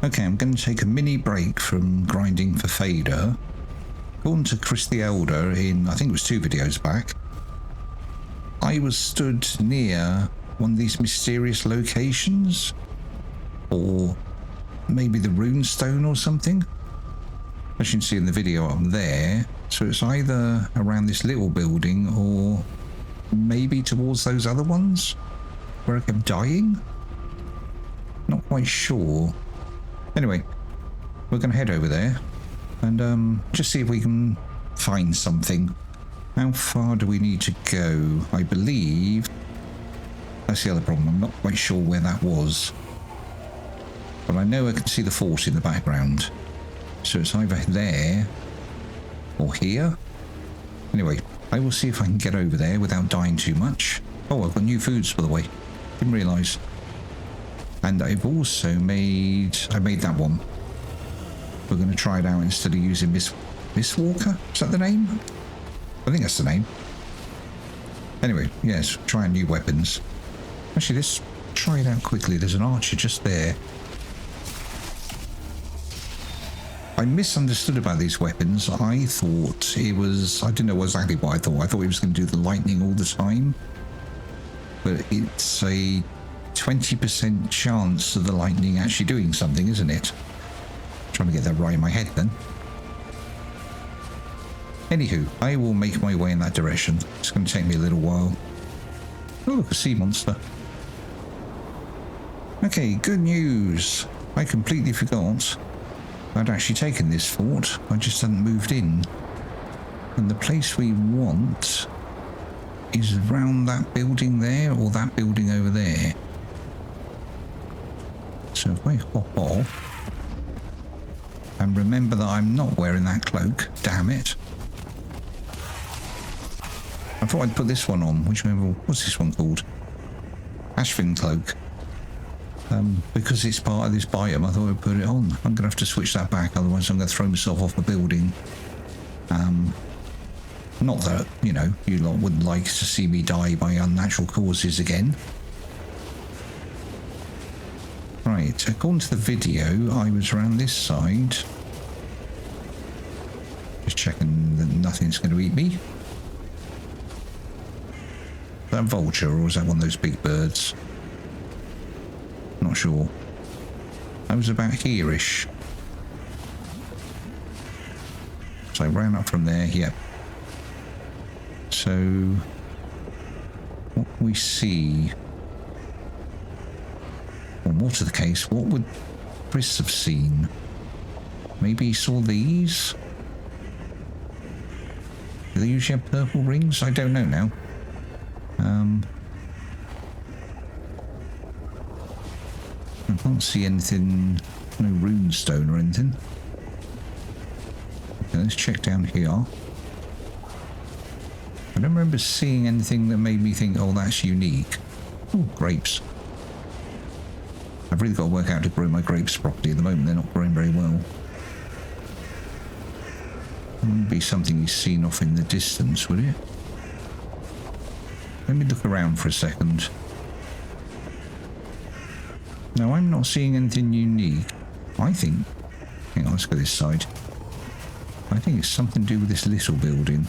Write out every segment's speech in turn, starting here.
Okay, I'm going to take a mini break from grinding for fader. According to Chris the Elder in, I think it was 2 videos back, I was stood near one of these mysterious locations, or maybe the runestone or something. As you can see in the video up there, so it's either around this little building or maybe towards those other ones where I kept dying. Not quite sure. Anyway, we're going to head over there and just see if we can find something. How far do we need to go? I believe that's the other problem. I'm not quite sure where that was, but I know I can see the fort in the background, so it's either there or here. Anyway, I will see if I can get over there without dying too much. Oh, I've got new foods, by the way. Didn't realise. And I've also I made that one. We're going to try it out instead of using Miss Walker. Is that the name? I think that's the name. Anyway, yes, try new weapons. Actually, let's try it out quickly. There's an archer just there. I misunderstood about these weapons. I thought it was... I didn't know exactly what I thought. I thought he was going to do the lightning all the time. But it's a 20% chance of the lightning actually doing something, isn't it? I'm trying to get that right in my head then. Anywho, I will make my way in that direction. It's going to take me a little while. Oh, look, a sea monster. Okay, good news. I completely forgot I'd actually taken this fort. I just hadn't moved in. And the place we want is around that building there, or that building over there. So if I hop off, and remember that I'm not wearing that cloak, damn it. I thought I'd put this one on. What's this one called? Ashland cloak. Because it's part of this biome, I thought I'd put it on. I'm going to have to switch that back, otherwise I'm going to throw myself off the building. Not that, you know, you lot would like to see me die by unnatural causes again. Right, according to the video, I was around this side. Just checking that nothing's going to eat me. Is that a vulture, or is that one of those big birds? Not sure. I was about here-ish. So I ran up from there, yep. So, what we see, or more to the case, what would Chris have seen? Maybe he saw these? Do they usually have purple rings? I don't know now. I can't see anything, no runestone or anything. Okay, let's check down here. I don't remember seeing anything that made me think, oh, that's unique. Oh, grapes. I've really got to work out to grow my grapes properly at the moment. They're not growing very well. Wouldn't be something you've seen off in the distance, would it? Let me look around for a second. No, I'm not seeing anything unique. I think... Hang on, let's go this side. I think it's something to do with this little building.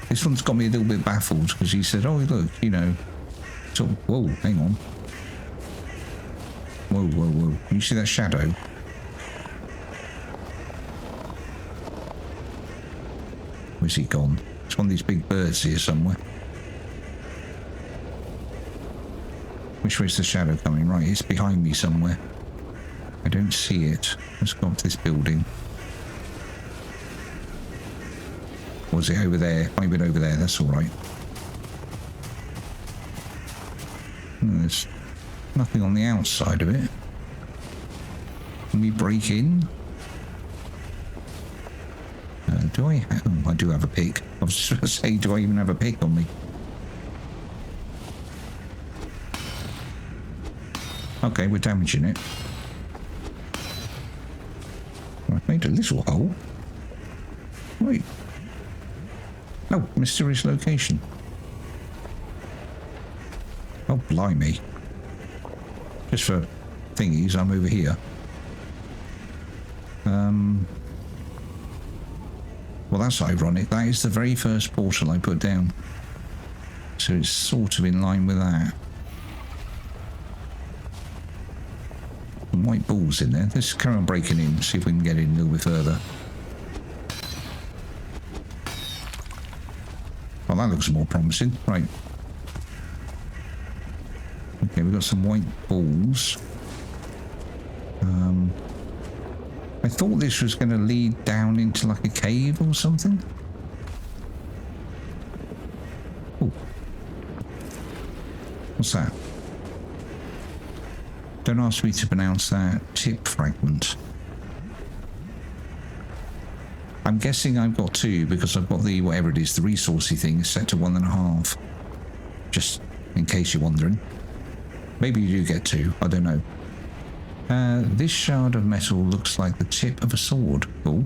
This one's got me a little bit baffled because he said, oh, look, you know... So, whoa, hang on. Whoa, whoa, whoa. Can you see that shadow? Where's he gone? It's one of these big birds here somewhere. Which way's the shadow coming? Right, it's behind me somewhere. I don't see it. Let's go up to this building. Or was it over there? Might have been over there, that's alright. There's nothing on the outside of it. Can we break in? Do I have... Oh, I do have a pick. I was just going to say, do I even have a pick on me? Okay, we're damaging it. I've made a little hole. Wait. Oh, mysterious location. Oh, blimey. Just for thingies, I'm over here. Well, that's ironic. That is the very first portal I put down. So it's sort of in line with that. Some white balls in there. Let's carry on breaking in, see if we can get in a little bit further. Oh, that looks more promising. Right. Okay, we've got some white balls. I thought this was going to lead down into like a cave or something. Oh. What's that? Don't ask me to pronounce that. Tip fragment. I'm guessing I've got 2 because I've got the, whatever it is, the resourcey thing set to 1.5. Just in case you're wondering. Maybe you do get 2, I don't know. This shard of metal looks like the tip of a sword. Oh.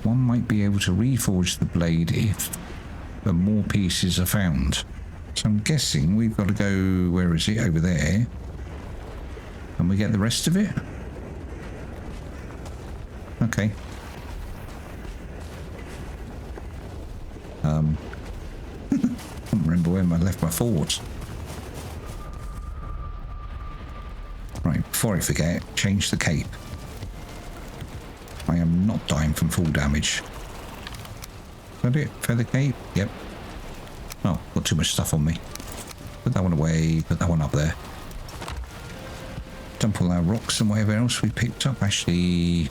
One might be able to reforge the blade if the more pieces are found. So I'm guessing we've got to go, where is it? Over there. And we get the rest of it? Okay. I can't remember where I left my fort. Right, before I forget, change the cape. I am not dying from full damage. Is that it? Feather cape? Yep. Oh, got too much stuff on me. Put that one away, put that one up there. Dump all our rocks and whatever else we picked up. Actually,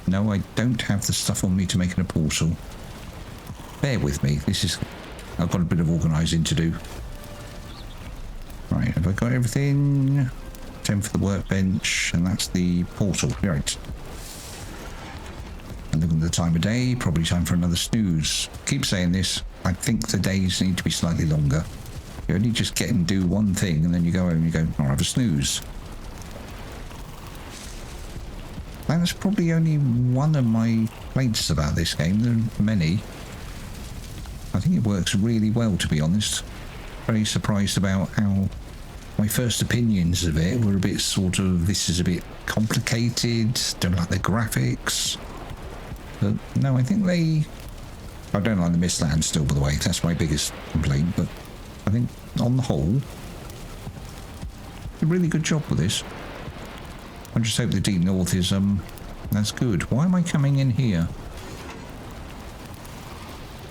no, I don't have the stuff on me to make it a portal. Bear with me. I've got a bit of organising to do. Right, have I got everything? 10 for the workbench, and that's the portal. Right. And looking at the time of day, probably time for another snooze. Keep saying this. I think the days need to be slightly longer. You only just get and do one thing, and then you go home and you go, I'll have a snooze. That's probably only one of my complaints about this game. There are many. I think it works really well, to be honest. Very surprised about how my first opinions of it were a bit sort of, this is a bit complicated, don't like the graphics. But no, I think I don't like the Mistlands still, by the way. That's my biggest complaint, but I think on the whole, a really good job with this. I just hope the Deep North is, that's good. Why am I coming in here?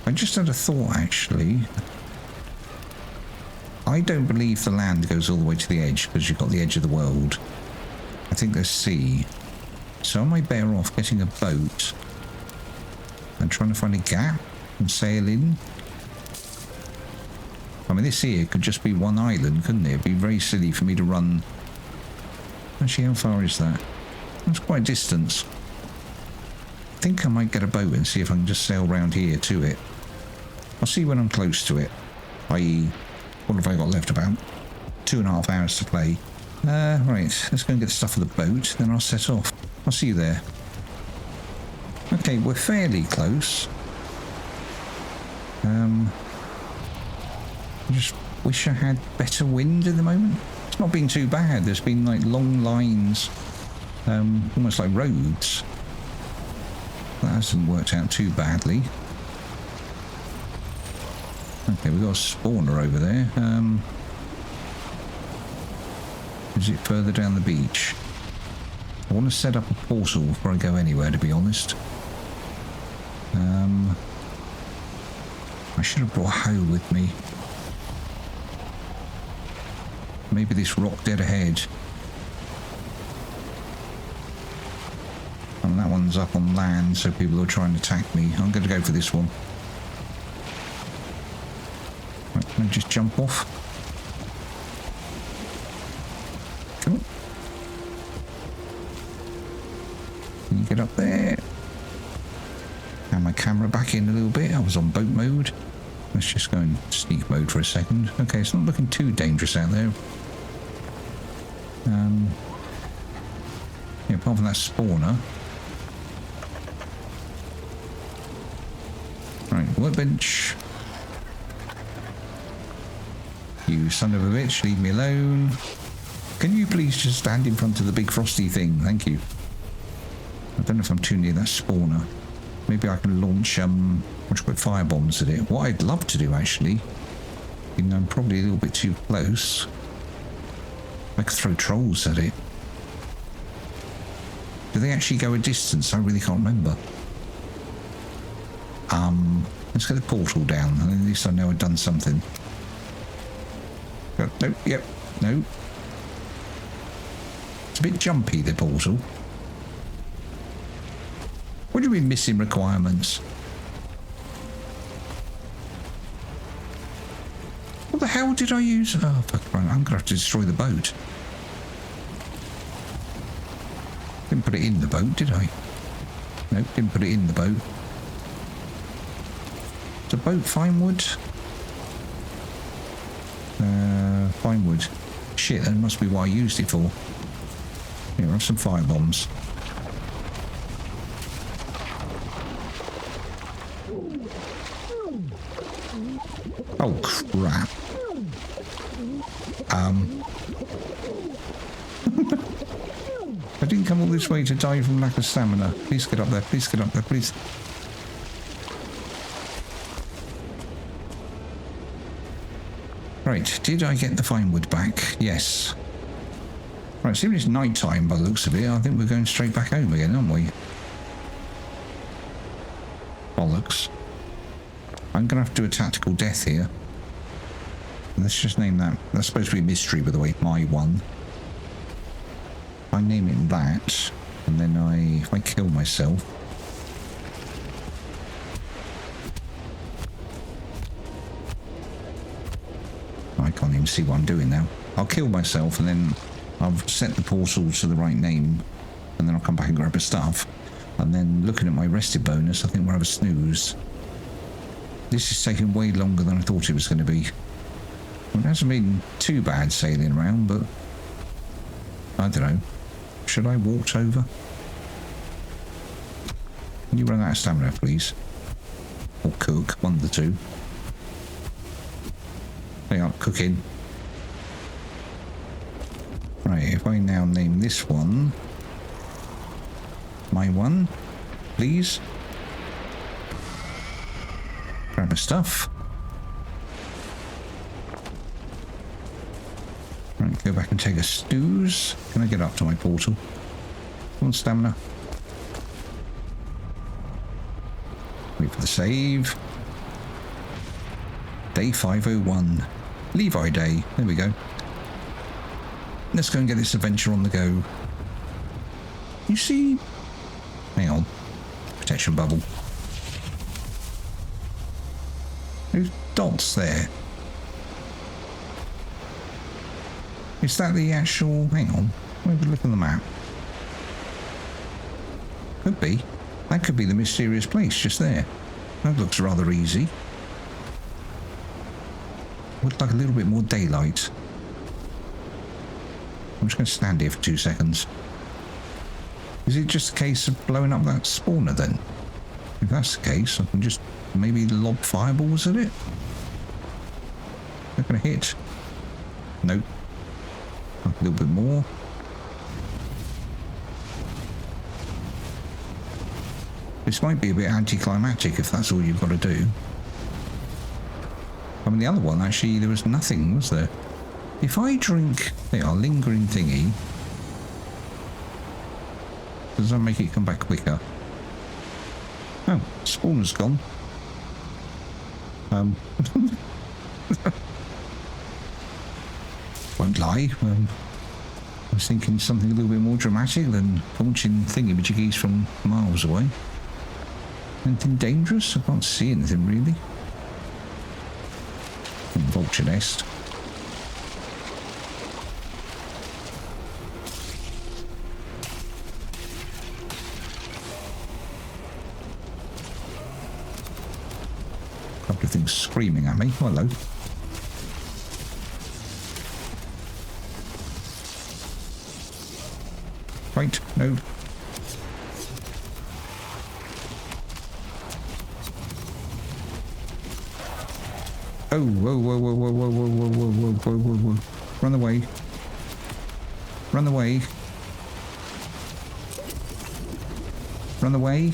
I just had a thought, actually. I don't believe the land goes all the way to the edge because you've got the edge of the world. I think there's sea. So am I better off getting a boat and trying to find a gap and sail in? I mean, this here could just be one island, couldn't it? It'd be very silly for me to run. Actually, how far is that? That's quite a distance. I think I might get a boat and see if I can just sail round here to it. I'll see when I'm close to it. I.e., what have I got left? About 2.5 hours to play. Right, let's go and get the stuff for the boat, then I'll set off. I'll see you there. Okay, we're fairly close. I just wish I had better wind at the moment. It's not been too bad. There's been like long lines, almost like roads. That hasn't worked out too badly. Okay, we've got a spawner over there. Is it further down the beach? I want to set up a portal before I go anywhere, to be honest. I should have brought a hoe with me. Maybe this rock dead ahead. And that one's up on land, so people are trying to attack me. I'm going to go for this one. Right, can I just jump off? Cool. Can you get up there? And my camera back in a little bit. I was on boat mode. Let's just go in sneak mode for a second. Okay, it's not looking too dangerous out there. Yeah, apart from that spawner. Right, workbench. You son of a bitch, leave me alone. Can you please just stand in front of the big frosty thing? Thank you. I don't know if I'm too near that spawner. Maybe I can launch, what you call it, fire bombs at it. What I'd love to do, actually, even though I'm probably a little bit too close, I could throw trolls at it. Do they actually go a distance? I really can't remember. Let's get the portal down, and at least I know I've done something. No, yep, no. It's a bit jumpy, the portal. What do you mean missing requirements? What the hell did I use? Oh, fuck, right, I'm going to have to destroy the boat. Didn't put it in the boat, did I? No, didn't put it in the boat. Is a boat fine wood? Fine wood. Shit, that must be what I used it for. Here, have some fire bombs. Oh, crap. I didn't come all this way to die from lack of stamina. Please get up there. Please get up there, please. Right, did I get the fine wood back? Yes. Right, see, it's night time by the looks of it. I think we're going straight back home again, aren't we? Bollocks. I'm going to have to do a tactical death here. Let's just name that. That's supposed to be a mystery, by the way. My one. I name it that, and then if I kill myself. I can't even see what I'm doing now. I'll kill myself, and then I'll set the portal to the right name, and then I'll come back and grab the stuff. And then looking at my rested bonus, I think we'll have a snooze. This is taking way longer than I thought it was going to be. Well, it hasn't been too bad sailing around, but I don't know. Should I walk over? Can you run out of stamina, please? Or cook, one of the two. Hang on, cooking. Right, if I now name this one my one, please. Grab my stuff. Right, go back and take a snooze. Can I get up to my portal? Come on, stamina. Wait for the save. Day 501. Levi Day. There we go. Let's go and get this adventure on the go. You see... Hang on. Protection bubble. Those dots there. Is that the actual... Hang on. Let me look at the map. Could be. That could be the mysterious place just there. That looks rather easy. Would like a little bit more daylight. I'm just going to stand here for 2 seconds. Is it just a case of blowing up that spawner then? If that's the case, I can just maybe lob fireballs at it? They're going to hit. Nope. A little bit more. This might be a bit anticlimactic if that's all you've got to do. I mean, the other one, actually, there was nothing, was there? If I drink... They are lingering thingy. Does that make it come back quicker? Oh, spawner's gone. Won't lie. I was thinking something a little bit more dramatic than launching thingy-majiggies from miles away. Anything dangerous? I can't see anything really. Vulture nest. A couple of things screaming at me. Hello. Right, no. Oh, whoa, whoa, whoa, whoa, whoa, whoa, whoa, whoa, whoa, whoa, whoa, whoa. Run away. Run away. Run away.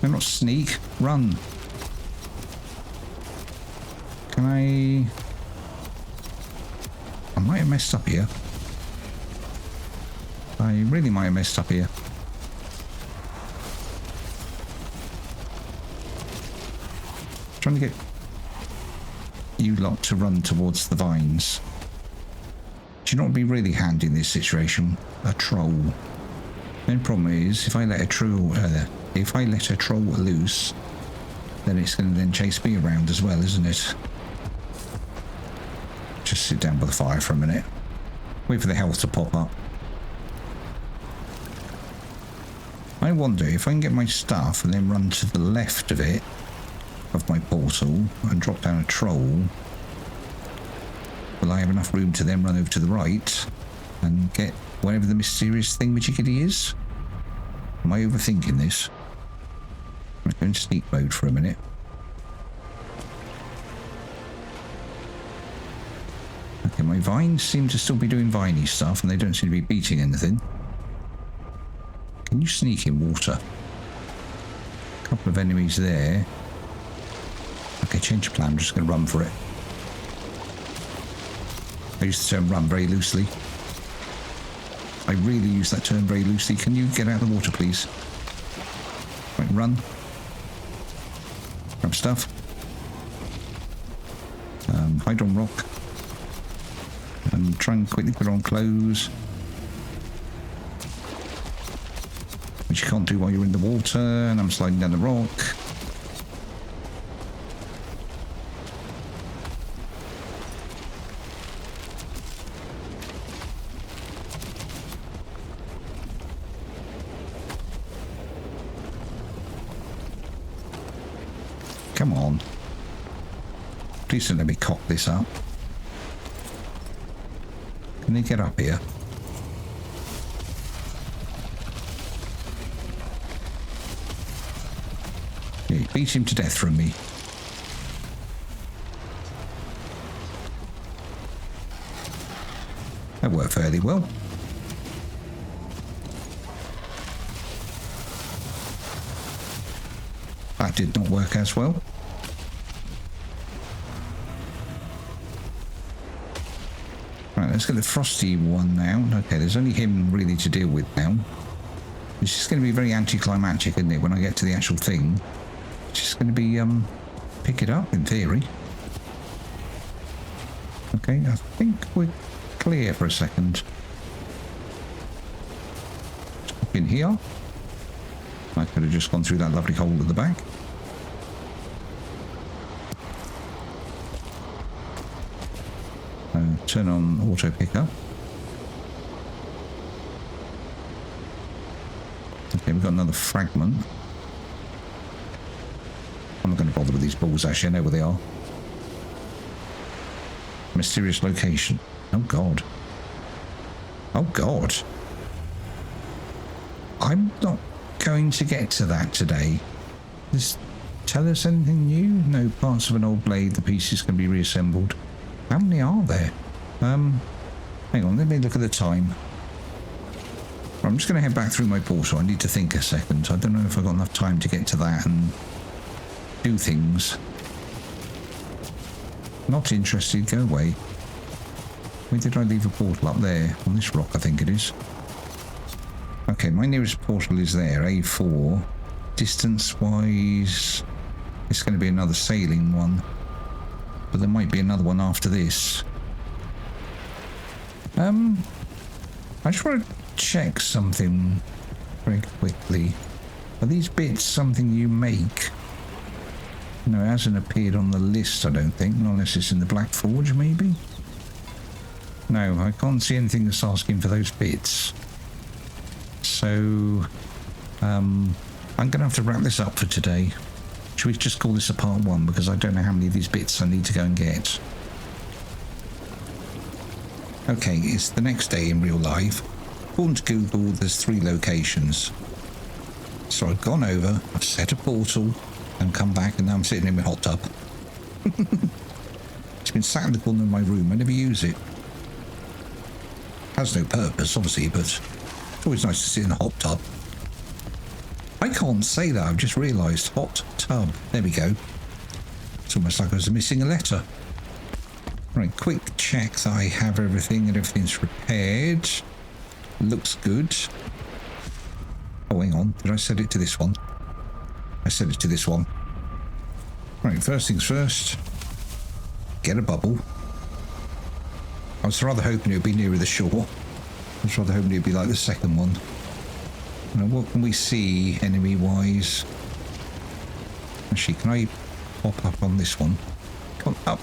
No, not sneak. Run. Can I might have messed up here. I really might have messed up here. Trying to get you lot to run towards the vines. Do you know what would be really handy in this situation? A troll. The only problem is if I let a troll loose, then it's going to then chase me around as well, isn't it? Just sit down by the fire for a minute. Wait for the health to pop up. I wonder if I can get my stuff and then run to the left of it, of my portal, and drop down a troll. Will I have enough room to then run over to the right and get whatever the mysterious thingamajiggy is? Am I overthinking this? I'm going to sneak mode for a minute. Okay, my vines seem to still be doing viney stuff and they don't seem to be beating anything. Can you sneak in water? A couple of enemies there. Okay, change of plan. I'm just going to run for it. I use the term run very loosely. I really use that term very loosely. Can you get out of the water, please? Right, run. Grab stuff. Hide on rock. And try and quickly put on clothes. Which you can't do while you're in the water. And I'm sliding down the rock. Come on. Please don't let me cock this up. Can they get up here? Yeah, beat him to death from me. That worked fairly well. That did not work as well. Right, let's get the frosty one now. Okay, there's only him really to deal with now. It's just going to be very anticlimactic, isn't it, when I get to the actual thing. It's just going to be, pick it up, in theory. Okay, I think we're clear for a second. Up in here. I could have just gone through that lovely hole at the back. Turn on auto pickup. Okay, we've got another fragment. I'm not going to bother with these balls, actually. I know where they are. Mysterious location. Oh, God. Oh, God. I'm not going to get to that today. Does tell us anything new? No, parts of an old blade. The pieces can be reassembled. How many are there? Hang on, let me look at the time. I'm just going to head back through my portal. I need to think a second. I don't know if I've got enough time to get to that and do things. Not interested, go away. Where did I leave a portal? Up there, on this rock, I think it is. Okay, my nearest portal is there, A4. Distance-wise, it's going to be another sailing one. But there might be another one after this. I just want to check something very quickly. Are these bits something you make? No, it hasn't appeared on the list, I don't think. Not unless it's in the Black Forge, maybe? No, I can't see anything that's asking for those bits. So, I'm going to have to wrap this up for today. Should we just call this a part 1? Because I don't know how many of these bits I need to go and get. Okay, it's the next day in real life. According to Google, there's 3 locations. So I've gone over, I've set a portal, and come back, and now I'm sitting in my hot tub. It's been sat in the corner of my room. I never use it. has no purpose, obviously, but it's always nice to sit in a hot tub. I can't say that, I've just realised. Hot tub. There we go. It's almost like I was missing a letter. Right, quick check that I have everything and everything's repaired. Looks good. Oh, hang on. Did I set it to this one? I set it to this one. Right, first things first. Get a bubble. I was rather hoping it would be nearer the shore. I was rather hoping it would be like the second one. Now, what can we see enemy-wise? Actually, can I pop up on this one? Come up.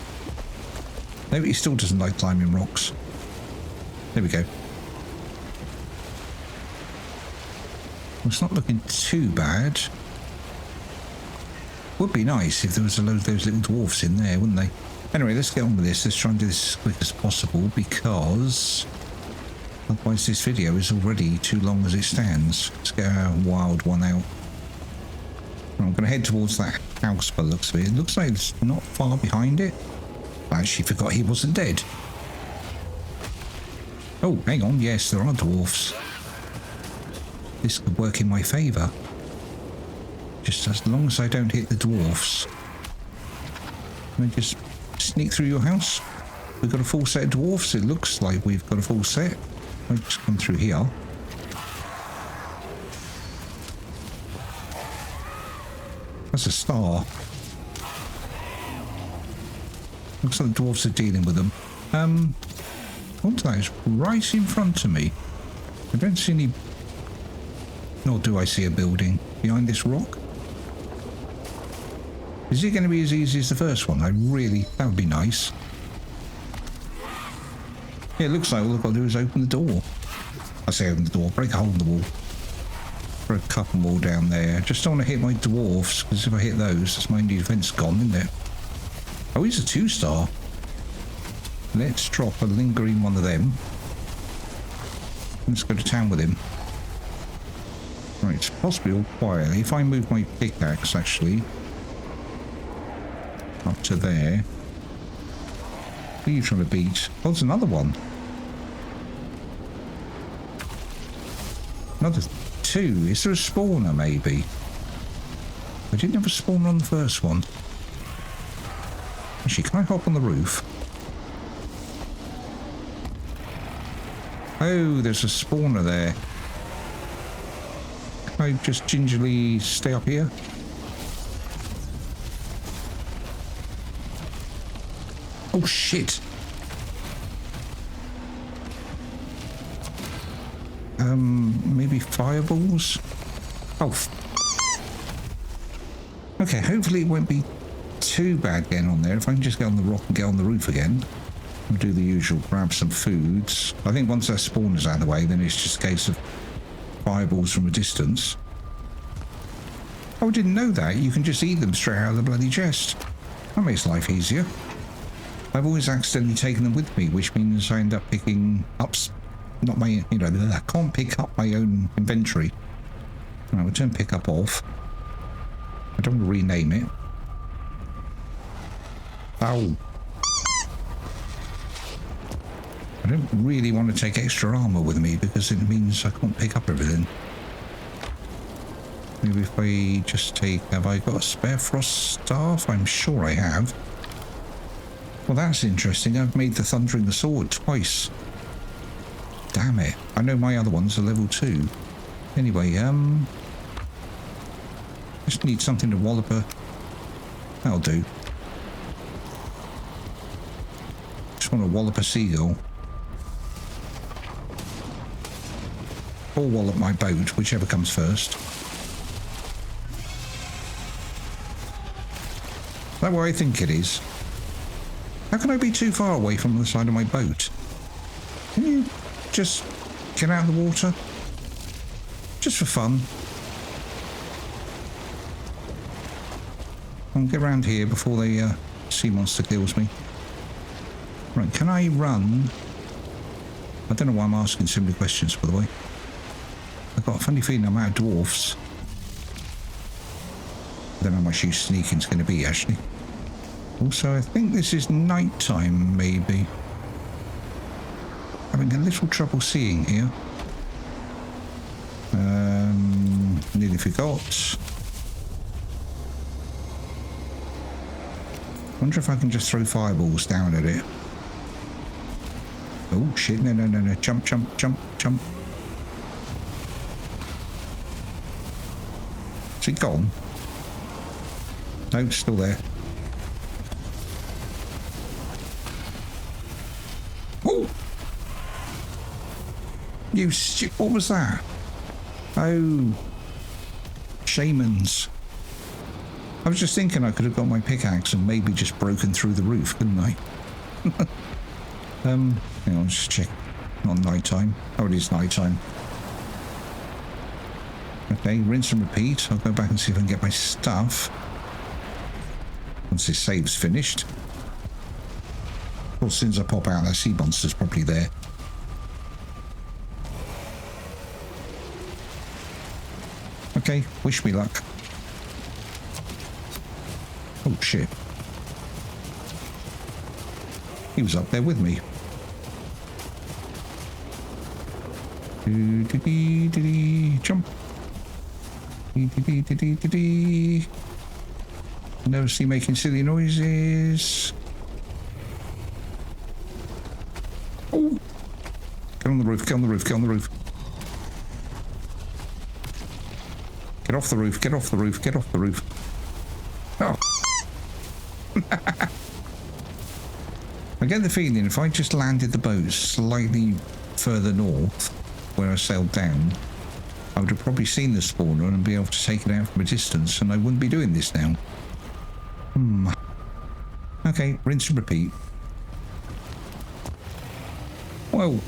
No, he still doesn't like climbing rocks. There we go. Well, it's not looking too bad. Would be nice if there was a load of those little dwarfs in there, wouldn't they? Anyway, let's get on with this. Let's try and do this as quick as possible, because otherwise this video is already too long as it stands. Let's get our wild one out. I'm going to head towards that house by the looks of it. It looks like it's not far behind it. I actually forgot he wasn't dead. Oh, hang on. Yes, there are dwarfs. This could work in my favour. Just as long as I don't hit the dwarfs. Can I just sneak through your house? We've got a full set of dwarfs. It looks like we've got a full set. I'll just come through here. That's a star. Looks like the dwarfs are dealing with them. What's that? It's right in front of me. I don't see any... Nor do I see a building behind this rock. Is it going to be as easy as the first one? That would be nice. Yeah, it looks like all I've got to do is open the door. I say open the door, break a hole in the wall. Put a couple more down there. Just don't want to hit my dwarfs, because if I hit those, that's my defense gone, isn't it? Oh, he's a 2-star. Let's drop a lingering one of them. Let's go to town with him. Right, it's possibly all quietly. If I move my pickaxe, actually, up to there. Who are you trying to beat? Oh, there's another one. Another 2. Is there a spawner, maybe? I didn't have a spawner on the first one. Actually, can I hop on the roof? Oh, there's a spawner there. Can I just gingerly stay up here? Oh, shit. Maybe fireballs? Oh. Okay, hopefully it won't be too bad getting on there. If I can just get on the rock and get on the roof again. We'll do the usual, grab some foods. I think once that spawner's out of the way, then it's just a case of fireballs from a distance. Oh, I didn't know that. You can just eat them straight out of the bloody chest. That makes life easier. I've always accidentally taken them with me, which means I end up picking up... Not my... You know, I can't pick up my own inventory. Right, we'll turn pick up off. I don't want to rename it. Oh. I don't really want to take extra armour with me because it means I can't pick up everything. Maybe if I just take... Have I got a spare frost staff? I'm sure I have. Well, that's interesting. I've made the Thundering Sword twice. Damn it. I know my other ones are level 2. Anyway, just need something to wallop a... That'll do. Just want to wallop a seagull. Or wallop my boat, whichever comes first. Is that what I think it is? How can I be too far away from the side of my boat? Can you just get out of the water? Just for fun. I'll get around here before the sea monster kills me. Right, can I run? I don't know why I'm asking so many questions, by the way. I've got a funny feeling I'm out of dwarfs. I don't know how much use sneaking's going to be, actually. Also, I think this is night time, maybe. Having a little trouble seeing here. Nearly forgot. Wonder if I can just throw fireballs down at it. Oh shit, no, no, no, no. Jump, jump, jump, jump. Is it gone? No, it's still there. Oh! You shit, what was that? Oh. Shamans. I was just thinking I could have got my pickaxe and maybe just broken through the roof, couldn't I? Hang on, just check. Not night time. Oh, it is night time. Okay, rinse and repeat. I'll go back and see if I can get my stuff. Once this save's finished. Of course, as soon as I pop out, that sea monster's probably there. Okay, wish me luck. Oh shit. He was up there with me. Jump. Nervously making silly noises. Oh! Get on the roof, get on the roof, get on the roof. Get off the roof, get off the roof, get off the roof. Oh. I get the feeling if I just landed the boat slightly further north, where I sailed down, I would have probably seen the spawner and be able to take it out from a distance, and I wouldn't be doing this now. Okay, rinse and repeat. Well,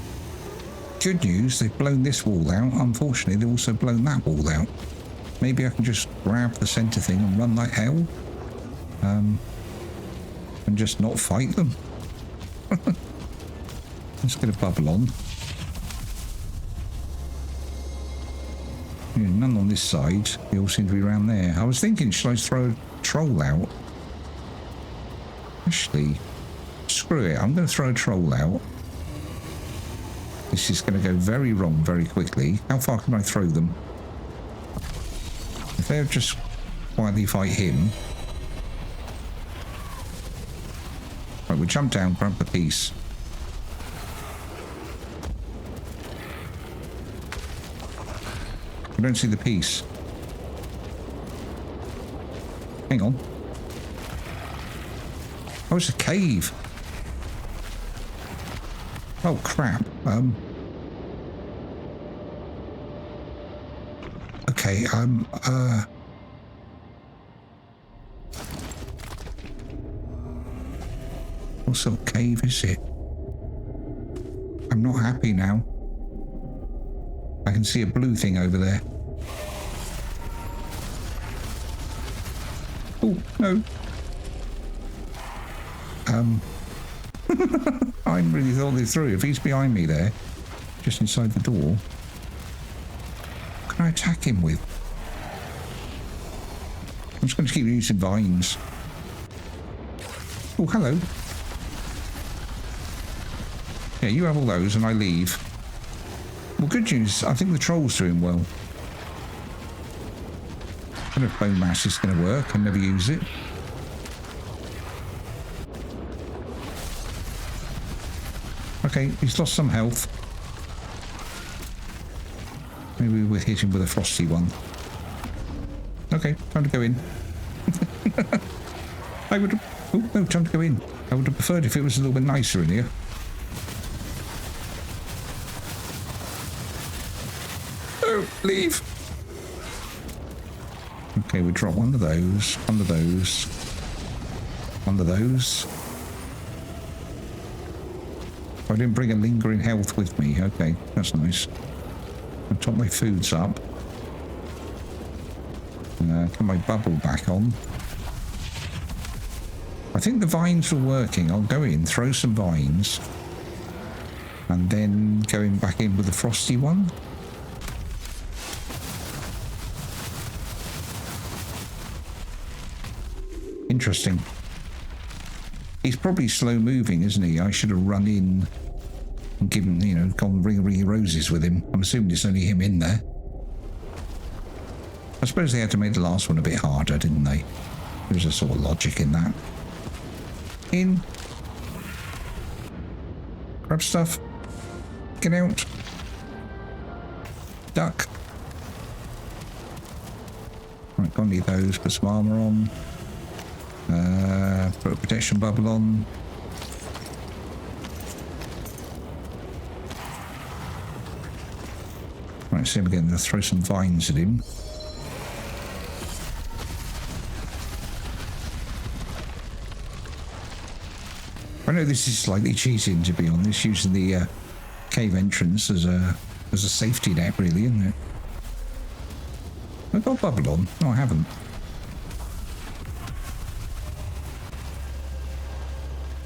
good news, they've blown this wall out. Unfortunately, they've also blown that wall out. Maybe I can just grab the centre thing and run like hell. And just not fight them. Let's get a bubble on. Yeah, none on this side. They all seem to be around there. I was thinking, should I throw a troll out? Actually, screw it. I'm going to throw a troll out. This is going to go very wrong very quickly. How far can I throw them? If they'll just quietly fight him. Right, we'll jump down, grab the piece. I don't see the piece. Hang on. Oh, it's a cave. Oh, crap. Okay, what sort of cave is it? I'm not happy now. I can see a blue thing over there. Oh, no. I hadn't really thought this through. If he's behind me there, just inside the door, what can I attack him with? I'm just going to keep using vines. Oh, hello. Yeah, you have all those and I leave. Well, good news. I think the troll's doing well. I don't know if bone mass is going to work. I never use it. Okay, he's lost some health. Maybe we'll hit him with a frosty one. Okay, time to go in. I would have... Oh, no, time to go in. I would have preferred if it was a little bit nicer in here. Oh, leave. Okay, we drop one of those, one of those, one of those. I didn't bring a lingering health with me. Okay, that's nice. I'll top my foods up. Get my bubble back on. I think the vines are working. I'll go in, throw some vines, and then going back in with the frosty one. Interesting. He's probably slow moving, isn't he? I should have run in and give him, you know, go and ring roses with him. I'm assuming it's only him in there. I suppose they had to make the last one a bit harder, didn't they? There's a sort of logic in that. In. Grab stuff. Get out. Duck. Right, can't need those. Put some armour on. Put a protection bubble on. Right, see him again. Let's throw some vines at him. I know this is slightly cheating, to be honest, using the cave entrance as a safety net, really, isn't it? I've got bubble on. No, I haven't.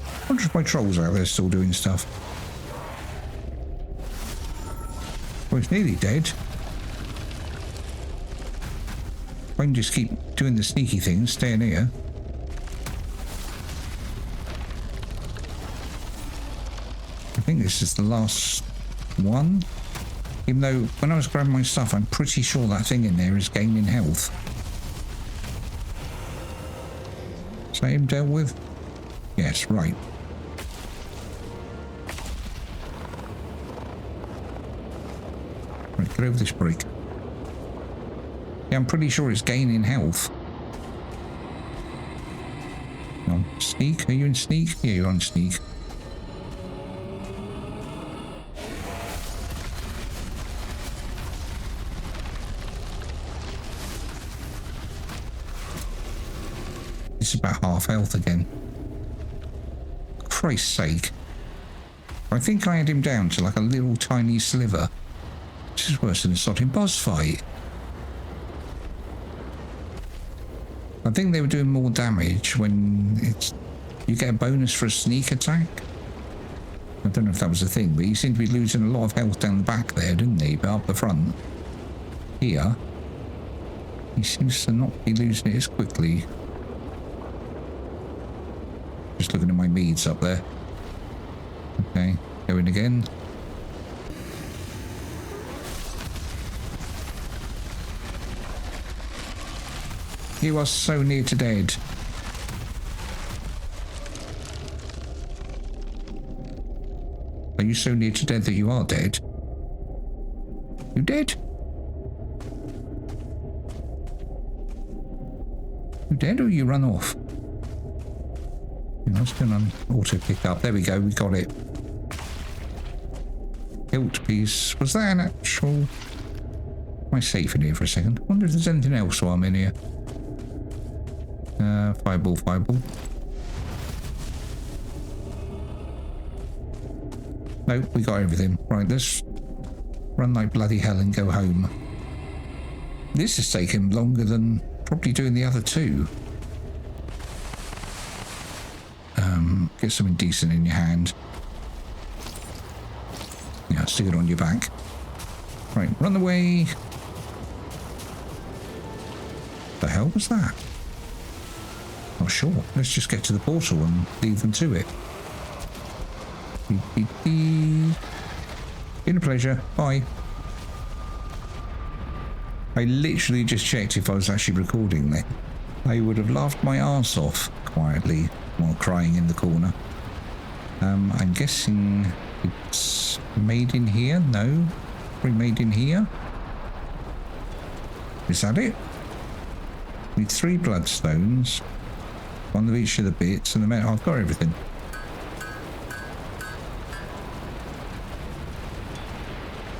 I wonder if my trolls out there still doing stuff. Well, it's nearly dead. I can just keep doing the sneaky things, staying here. I think this is the last one. Even though when I was grabbing my stuff, I'm pretty sure that thing in there is gaining health. Is that him dealt with? Yes, right. Right, get over this break. Yeah, I'm pretty sure it's gaining health. No, sneak? Are you in sneak? Yeah, you're on sneak. It's about half health again. Christ's sake. I think I had him down to like a little tiny sliver. This is worse than a sodding boss fight. I think they were doing more damage when you get a bonus for a sneak attack. I don't know if that was a thing, but he seemed to be losing a lot of health down the back there, didn't he? But up the front, here, he seems to not be losing it as quickly. Just looking at my meads up there. Okay, go in again. You are so near to dead. Are you so near to dead that you are dead? You dead? You dead or you run off? Let's go on auto pick up. There we go, we got it. Hilt piece. Was that an actual... Am I safe in here for a second? I wonder if there's anything else while I'm in here. Fireball, fireball. No, we got everything. Right, let's run like bloody hell and go home. This has taken longer than probably doing the other two. Get something decent in your hand. Yeah, stick it on your back. Right, run away. The hell was that? Not sure. Let's just get to the portal and leave them to it. Been a pleasure. Bye. I literally just checked if I was actually recording there. I would have laughed my arse off quietly while crying in the corner. I'm guessing it's made in here? No? Probably made in here? Is that it? Need 3 bloodstones. 1 of each of the bits and the metal. I've got everything.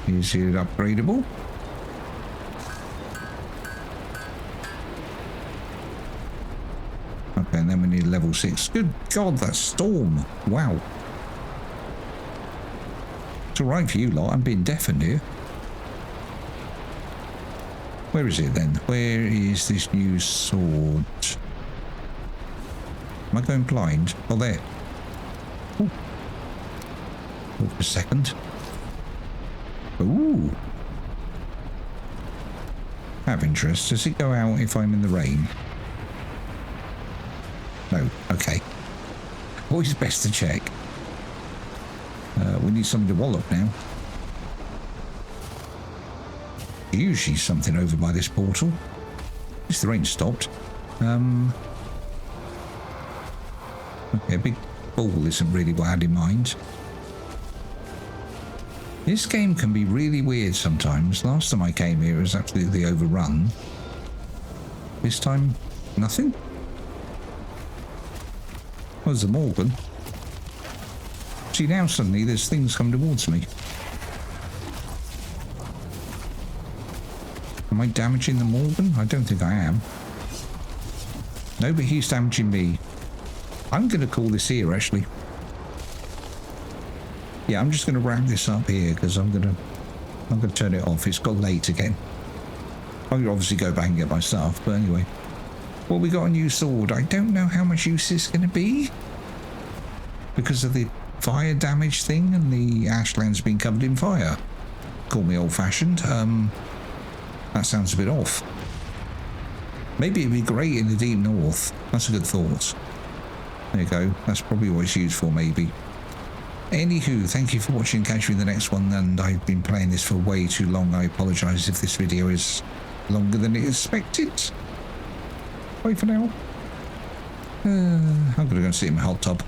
Is it upgradable? Okay, and then we need level 6. Good God, that storm. Wow. It's alright for you lot. I'm being deafened here. Where is it then? Where is this new sword? Am I going blind? Oh, there. Ooh. Wait a second. Ooh. Have interest. Does it go out if I'm in the rain? No. Okay. Always best to check. we need something to wallop now. Usually something over by this portal. At least the rain stopped. Okay, a big ball isn't really what I had in mind. This game can be really weird sometimes. Last time I came here it was absolutely overrun. This time, nothing? Well, there's a Morgan. See, now suddenly there's things coming towards me. Am I damaging the Morgan? I don't think I am. No, but he's damaging me. I'm going to call this here, actually. Yeah, I'm just going to wrap this up here because I'm going to turn it off. It's got late again. I can obviously go back and get my stuff, but anyway. Well, we got a new sword. I don't know how much use it's going to be because of the fire damage thing and the ashlands being covered in fire. Call me old-fashioned. That sounds a bit off. Maybe it'd be great in the deep north. That's a good thought. There you go. That's probably what it's used for, maybe. Anywho, thank you for watching. Catch you in the next one. And I've been playing this for way too long. I apologise if this video is longer than expected. Bye for now. I'm going to go and sit in my hot tub.